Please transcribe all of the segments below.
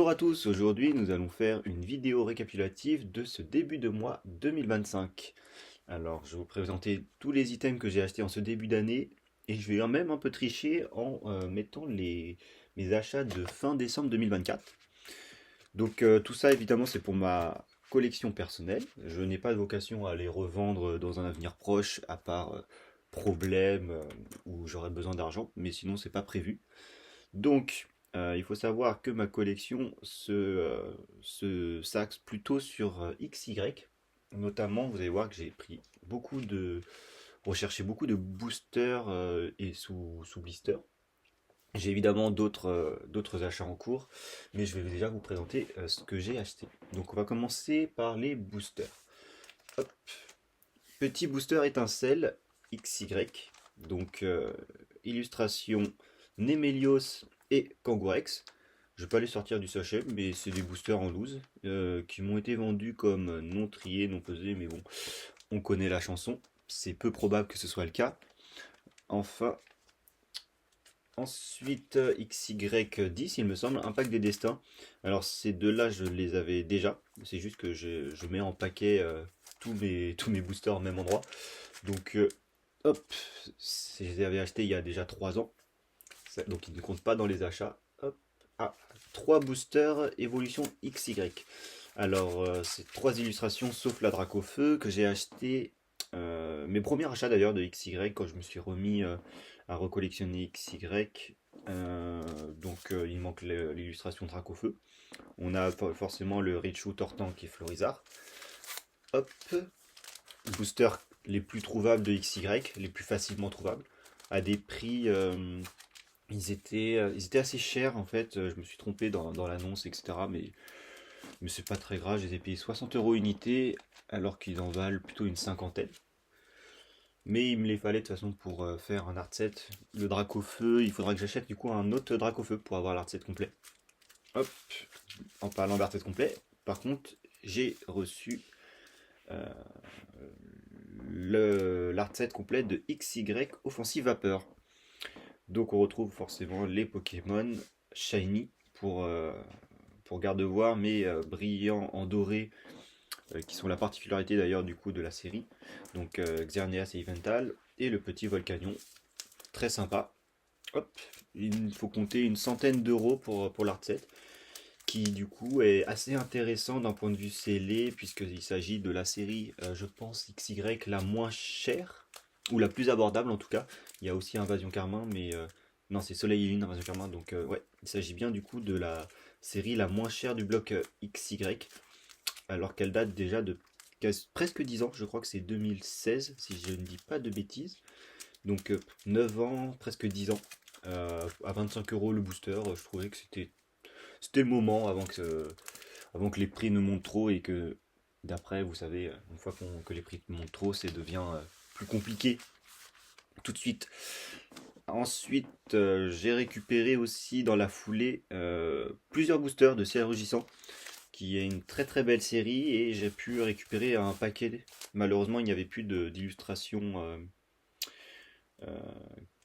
Bonjour à tous, aujourd'hui nous allons faire une vidéo récapitulative de ce début de mois 2025. Alors je vais vous présenter tous les items que j'ai achetés en ce début d'année et je vais même un peu tricher en mettant mes achats de fin décembre 2024. Donc tout ça évidemment c'est pour ma collection personnelle. Je n'ai pas de vocation à les revendre dans un avenir proche à part problème où j'aurais besoin d'argent, mais sinon c'est pas prévu. Donc, il faut savoir que ma collection s'axe plutôt sur XY. Notamment, vous allez voir que j'ai pris recherché beaucoup de boosters et sous blister. J'ai évidemment d'autres achats en cours, mais je vais déjà vous présenter ce que j'ai acheté. Donc, on va commencer par les boosters. Hop. Petit booster étincelle XY. Donc, illustration Nemelios et Kangourex. Je vais pas les sortir du sachet, mais c'est des boosters en loose qui m'ont été vendus comme non triés, non pesés, mais bon, on connaît la chanson. C'est peu probable que ce soit le cas. Enfin, ensuite XY10, il me semble, un pack des destins. Alors ces deux-là, je les avais déjà. C'est juste que je mets en paquet tous mes boosters au même endroit. Donc hop, je les avais achetés il y a déjà 3 ans. Donc ils ne comptent pas dans les achats. Hop. Ah, 3 boosters évolution XY. Alors, c'est 3 illustrations sauf la Dracofeu que j'ai acheté. Mes premiers achats d'ailleurs de XY quand je me suis remis à recollectionner XY. Il manque l'illustration Dracofeu. On a forcément le Richu Tortank et Florizard. Hop. Boosters les plus trouvables de XY, les plus facilement trouvables. À des prix. Ils étaient assez chers en fait, je me suis trompé dans l'annonce, etc. Mais c'est pas très grave, je les ai payés 60 euros unité, alors qu'ils en valent plutôt une cinquantaine. Mais il me les fallait de toute façon pour faire un art set. Le Dracofeu, il faudra que j'achète du coup un autre Dracofeu pour avoir l'art set complet. Hop, en parlant d'art set complet, par contre, j'ai reçu euh, l'art set complet de XY Offensive Vapeur. Donc on retrouve forcément les Pokémon Shiny pour Gardevoir, mais brillants en doré, qui sont la particularité d'ailleurs du coup de la série. Donc Xerneas et Yveltal, et le petit Volcanion, très sympa. Hop, il faut compter une centaine d'euros pour l'art set, qui du coup est assez intéressant d'un point de vue scellé, puisqu'il s'agit de la série, je pense, XY la moins chère, ou la plus abordable en tout cas. Il y a aussi Invasion Carmin, mais non, c'est Soleil et Lune, Invasion Carmin, donc ouais, il s'agit bien du coup de la série la moins chère du bloc XY, alors qu'elle date déjà de presque 10 ans, je crois que c'est 2016, si je ne dis pas de bêtises. Donc 9 ans, presque 10 ans, à 25 euros le booster, je trouvais que c'était le moment avant que les prix ne montent trop et que d'après, vous savez, une fois que les prix montent trop, ça devient plus compliqué tout de suite. Ensuite, j'ai récupéré aussi dans la foulée plusieurs boosters de ciel rugissant, qui est une très très belle série, et j'ai pu récupérer un paquet. Malheureusement, il n'y avait plus d'illustrations. Euh,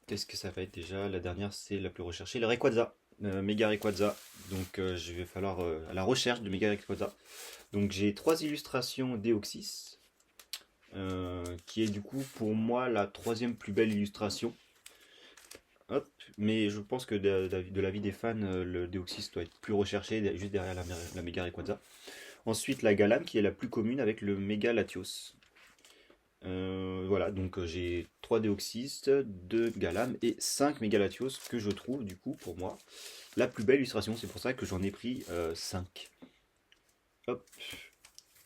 Qu'est-ce que ça va être déjà? La dernière, c'est la plus recherchée, le Rayquaza, Mega Rayquaza. Donc, je vais falloir à la recherche de Mega Rayquaza. Donc, j'ai 3 illustrations Deoxys, qui est du coup pour moi la troisième plus belle illustration. Hop, mais je pense que de l'avis des fans, le Deoxys doit être plus recherché, juste derrière la Mega Rayquaza. Ensuite, la Galam, qui est la plus commune avec le Mega Latios. Voilà, donc j'ai 3 Deoxys, 2 Galam et 5 Mégalatios que je trouve du coup pour moi la plus belle illustration. C'est pour ça que j'en ai pris 5. Hop,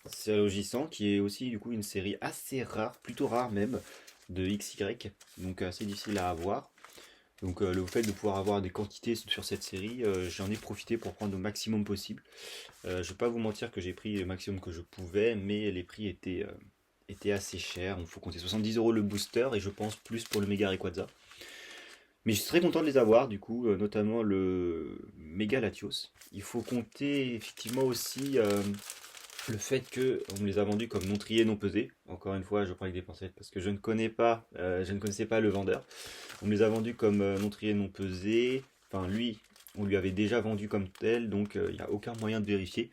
c'est Logissant qui est aussi du coup une série assez rare, plutôt rare même, de XY, donc assez difficile à avoir. Donc le fait de pouvoir avoir des quantités sur cette série, j'en ai profité pour prendre au maximum possible. Je vais pas vous mentir que j'ai pris le maximum que je pouvais, mais les prix étaient assez chers. Il faut compter 70 euros le booster et je pense plus pour le Mega Rayquaza. Mais je suis très content de les avoir, du coup, notamment le Mega Latios. Il faut compter effectivement aussi le fait que on me les a vendus comme non triés, non pesés. Encore une fois, je prends avec des pincettes parce que je ne connaissais pas le vendeur. On me les a vendus comme non triés, non pesés. Enfin, lui, On lui avait déjà vendu comme tel, donc il n'y a aucun moyen de vérifier.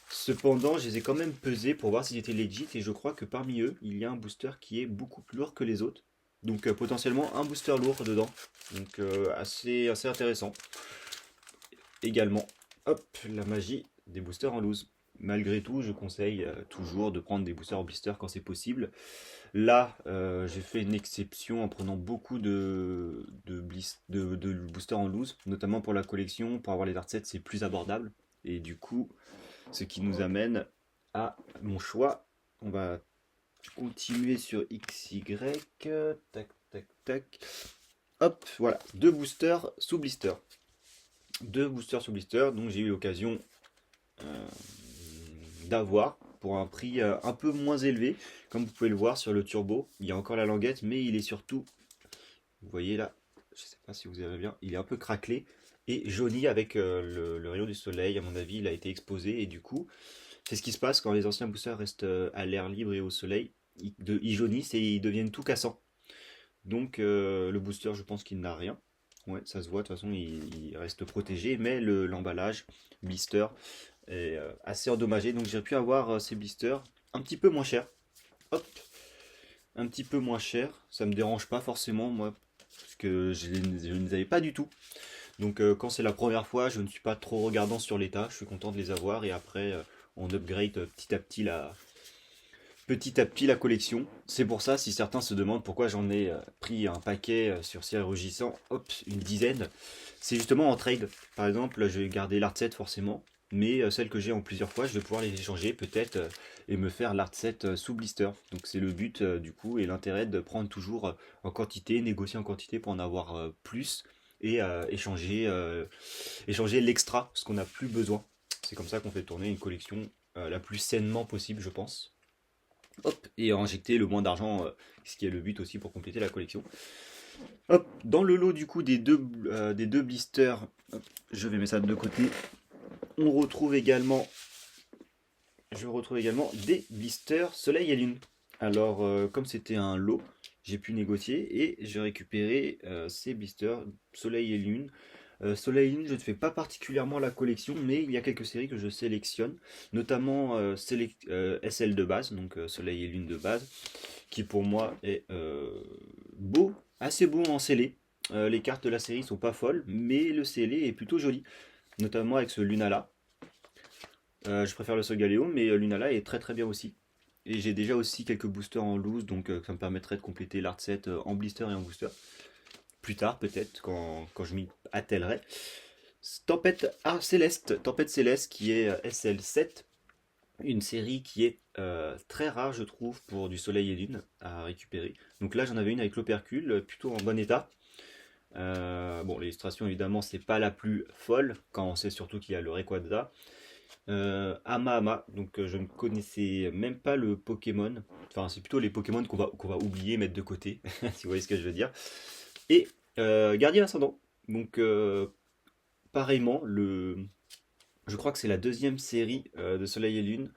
Cependant, je les ai quand même pesés pour voir s'ils étaient legit et je crois que parmi eux, il y a un booster qui est beaucoup plus lourd que les autres. Donc potentiellement un booster lourd dedans. Donc assez intéressant. Également, hop, la magie des boosters en loose. Malgré tout, je conseille toujours de prendre des boosters en blister quand c'est possible. Là, j'ai fait une exception en prenant beaucoup de boosters en loose, notamment pour la collection. Pour avoir les Dart sets, c'est plus abordable. Et du coup, ce qui nous amène à mon choix. On va continuer sur XY. Tac, tac, tac. Hop, voilà. Deux boosters sous blister. Deux boosters sous blister. Donc j'ai eu l'occasion euh, d'avoir pour un prix un peu moins élevé. Comme vous pouvez le voir sur le turbo. Il y a encore la languette, mais il est surtout, vous voyez là, je ne sais pas si vous avez bien, il est un peu craquelé et jauni avec le rayon du soleil. À mon avis, il a été exposé et du coup, c'est ce qui se passe quand les anciens boosters restent à l'air libre et au soleil. Ils jaunissent et ils deviennent tout cassants. Donc le booster, je pense qu'il n'a rien. Ouais, ça se voit, de toute façon, il reste protégé, mais l'emballage blister est assez endommagé. Donc j'ai pu avoir ces blisters un petit peu moins chers. Hop, un petit peu moins cher. Ça me dérange pas forcément, moi, parce que je ne les avais pas du tout. Donc quand c'est la première fois, je ne suis pas trop regardant sur l'état. Je suis content de les avoir et après, on upgrade petit à petit la collection. C'est pour ça, si certains se demandent pourquoi j'en ai pris un paquet sur Ciel Rugissant, hop, une dizaine, c'est justement en trade. Par exemple, je vais garder l'art set forcément, mais celles que j'ai en plusieurs fois, je vais pouvoir les échanger peut-être et me faire l'art set sous blister. Donc c'est le but du coup et l'intérêt de prendre toujours en quantité, négocier en quantité pour en avoir plus et échanger l'extra, ce qu'on n'a plus besoin. C'est comme ça qu'on fait tourner une collection la plus sainement possible, je pense. Hop, et injecter le moins d'argent, ce qui est le but aussi pour compléter la collection. Hop, dans le lot du coup des deux blisters, hop, je vais mettre ça de côté. On retrouve également, je retrouve également des blisters Soleil et Lune. Alors, comme c'était un lot, j'ai pu négocier et j'ai récupéré ces blisters Soleil et Lune. Soleil et Lune, je ne fais pas particulièrement la collection, mais il y a quelques séries que je sélectionne, notamment SL de base, donc Soleil et Lune de base, qui pour moi est beau, assez beau en scellé. Les cartes de la série sont pas folles, mais le scellé est plutôt joli, notamment avec ce Lunala. Je préfère le Solgaleo, mais Lunala est très très bien aussi. Et j'ai déjà aussi quelques boosters en loose, donc ça me permettrait de compléter l'art set en blister et en booster. Plus tard, peut-être, quand je m'y attellerai. Tempête Céleste qui est SL7, une série qui est très rare, je trouve, pour du Soleil et Lune à récupérer. Donc là, j'en avais une avec l'opercule, plutôt en bon état. Bon, l'illustration, évidemment, c'est pas la plus folle, quand on sait surtout qu'il y a le Rayquaza. Ama, donc je ne connaissais même pas le Pokémon. Enfin, c'est plutôt les Pokémon qu'on va oublier, mettre de côté, si vous voyez ce que je veux dire. Et Gardien Ascendant. Donc, pareillement, je crois que c'est la deuxième série de Soleil et Lune.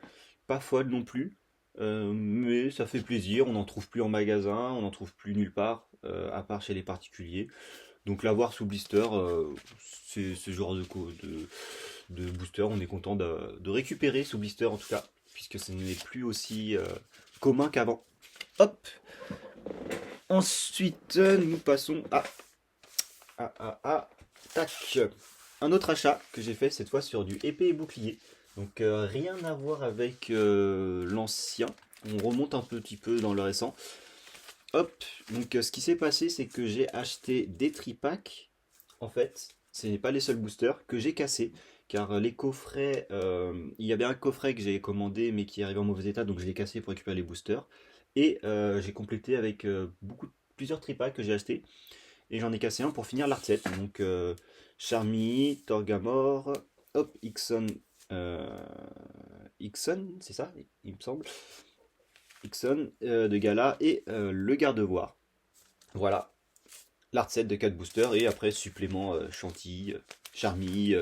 Pas folle non plus, mais ça fait plaisir. On n'en trouve plus en magasin, on n'en trouve plus nulle part, à part chez les particuliers. Donc l'avoir sous blister, c'est ce genre de booster, on est content de récupérer sous blister en tout cas, puisque ce n'est plus aussi commun qu'avant. Hop. Ensuite, nous passons à tac. Un autre achat que j'ai fait cette fois sur du épée et bouclier. Donc rien à voir avec l'ancien. On remonte un petit peu dans le récent. Hop, donc ce qui s'est passé, c'est que j'ai acheté des tripacks. En fait, ce n'est pas les seuls boosters que j'ai cassés. Car les coffrets, il y avait un coffret que j'ai commandé mais qui est arrivé en mauvais état, donc je l'ai cassé pour récupérer les boosters. Et j'ai complété avec plusieurs tripacks que j'ai achetés. Et j'en ai cassé un pour finir l'art set. Donc Charmy, Torgamore, hop, Ixon, c'est ça, il me semble. Ixon de Gala et le Gardevoir. Voilà, l'art set de 4 boosters et après supplément Chantilly, Charmy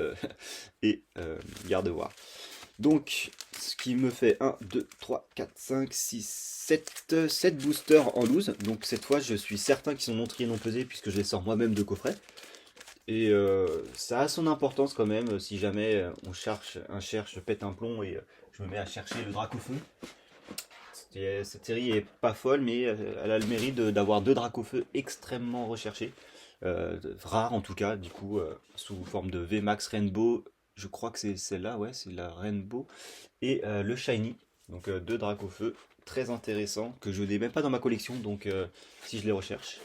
et Gardevoir. Donc, ce qui me fait 1, 2, 3, 4, 5, 6, 7 boosters en loose. Donc cette fois, je suis certain qu'ils sont non triés, non pesés, puisque je les sors moi-même de coffret. Et ça a son importance quand même, si jamais un cherche pète un plomb et je me mets à chercher le Dracofeu. Cette série est pas folle, mais elle a le mérite d'avoir deux Dracofeu extrêmement recherchés. Rares en tout cas, du coup, sous forme de VMAX Rainbow. Je crois que c'est celle-là, ouais, c'est la Rainbow. Et le Shiny, donc deux Dracofeu très intéressants que je n'ai même pas dans ma collection, donc si je les recherche.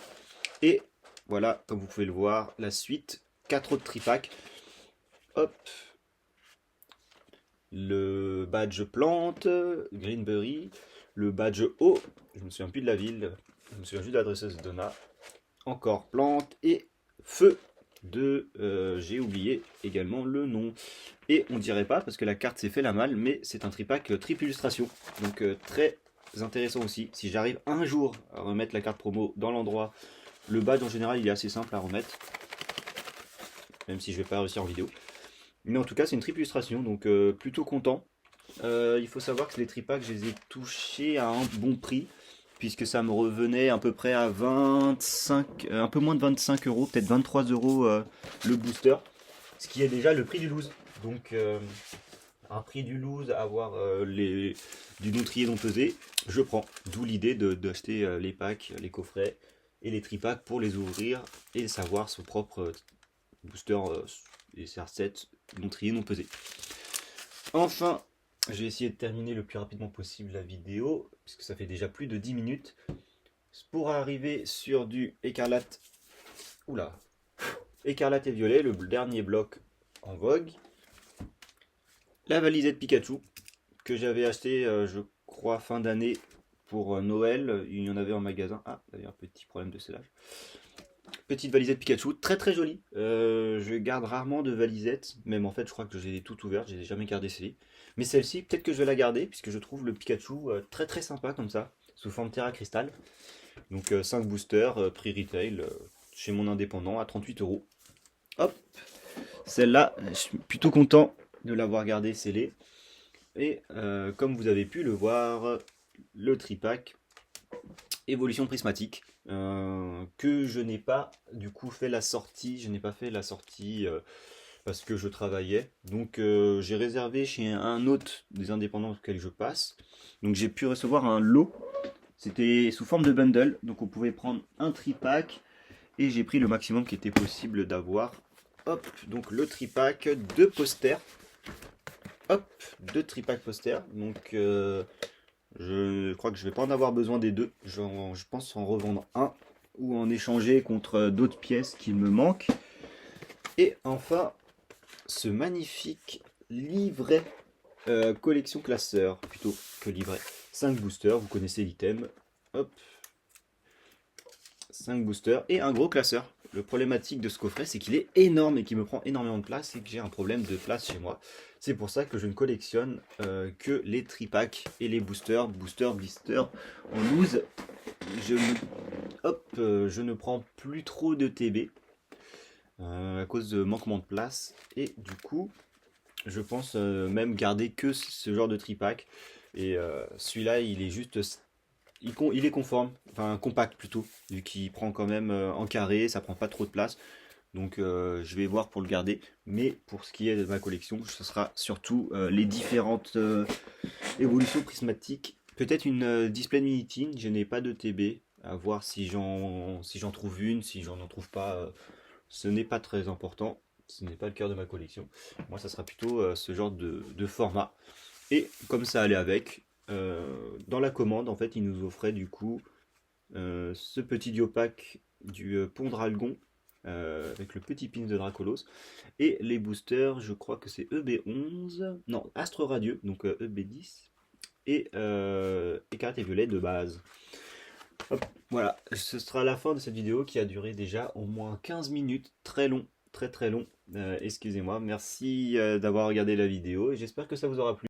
Et voilà, comme vous pouvez le voir, la suite, 4 autres tripacks. Hop, le badge plante, Greenberry, le badge eau, je me souviens plus de la ville, je me souviens juste de l'adresseuse Donna, encore plante et feu j'ai oublié également le nom. Et on dirait pas parce que la carte s'est fait la malle, mais c'est un tripack triple illustration, donc très intéressant aussi. Si j'arrive un jour à remettre la carte promo dans l'endroit, le badge en général il est assez simple à remettre, même si je vais pas réussir en vidéo. Mais en tout cas c'est une triple illustration, donc plutôt content. Il faut savoir que les tripacks, je les ai touchés à un bon prix, puisque ça me revenait à peu près à 25, un peu moins de 25 euros, peut-être 23 euros le booster, ce qui est déjà le prix du loose. Donc un prix du loose, avoir du non trié non pesé, je prends. D'où l'idée d'acheter les packs, les coffrets et les tripacks pour les ouvrir et savoir son propre booster et CR7 non trié non pesé. Enfin, je vais essayer de terminer le plus rapidement possible la vidéo, puisque ça fait déjà plus de 10 minutes. Pour arriver sur du écarlate, écarlate et violet, le dernier bloc en vogue. La valisette Pikachu, que j'avais acheté, je crois, fin d'année pour Noël. Il y en avait en magasin. Ah, d'ailleurs, petit problème de scellage. Petite valisette Pikachu, très très jolie. Je garde rarement de valisettes, même en fait, je crois que j'ai toutes ouvertes, je n'ai jamais gardé celle-ci. Mais celle-ci, peut-être que je vais la garder, puisque je trouve le Pikachu très très sympa comme ça, sous forme Terra Crystal. Donc 5 boosters, prix retail, chez mon indépendant à 38 euros. Hop, celle-là, je suis plutôt content de l'avoir gardée scellée. Et comme vous avez pu le voir, le tripack évolution prismatique. Que je n'ai pas du coup fait la sortie, je n'ai pas fait la sortie parce que je travaillais, donc j'ai réservé chez un autre des indépendants auxquels je passe, donc j'ai pu recevoir un lot, c'était sous forme de bundle, donc on pouvait prendre un tripack et j'ai pris le maximum qui était possible d'avoir. Hop, donc le tripack, deux posters, hop, deux tripack posters, donc je crois que je vais pas en avoir besoin des deux. Je pense en revendre un ou en échanger contre d'autres pièces qui me manquent. Et enfin, ce magnifique livret collection classeur, plutôt que livret. 5 boosters, vous connaissez l'item. Hop. 5 boosters et un gros classeur. Le problématique de ce coffret, c'est qu'il est énorme et qu'il me prend énormément de place et que j'ai un problème de place chez moi. C'est pour ça que je ne collectionne que les tripacks et les boosters, blister en loose. Je ne prends plus trop de TB à cause de manquement de place et du coup, je pense même garder que ce genre de tripack. Et celui-là, il est juste il est conforme, enfin compact plutôt, vu qu'il prend quand même en carré, ça prend pas trop de place. Donc je vais voir pour le garder. Mais pour ce qui est de ma collection, ce sera surtout les différentes évolutions prismatiques. Peut-être une display minitine, je n'ai pas de TB. À voir si j'en trouve une, si j'en trouve pas. Ce n'est pas très important. Ce n'est pas le cœur de ma collection. Moi, ça sera plutôt ce genre de format. Et comme ça allait avec, dans la commande, en fait, il nous offrait du coup ce petit diopack du Pont Dragon avec le petit pin de Dracolos et les boosters, je crois que c'est EB11, non, Astre Radieux, donc EB10 et Écarlate et Violet de base. Hop, voilà, ce sera la fin de cette vidéo qui a duré déjà au moins 15 minutes, très long, très très long. Excusez-moi, merci d'avoir regardé la vidéo et j'espère que ça vous aura plu.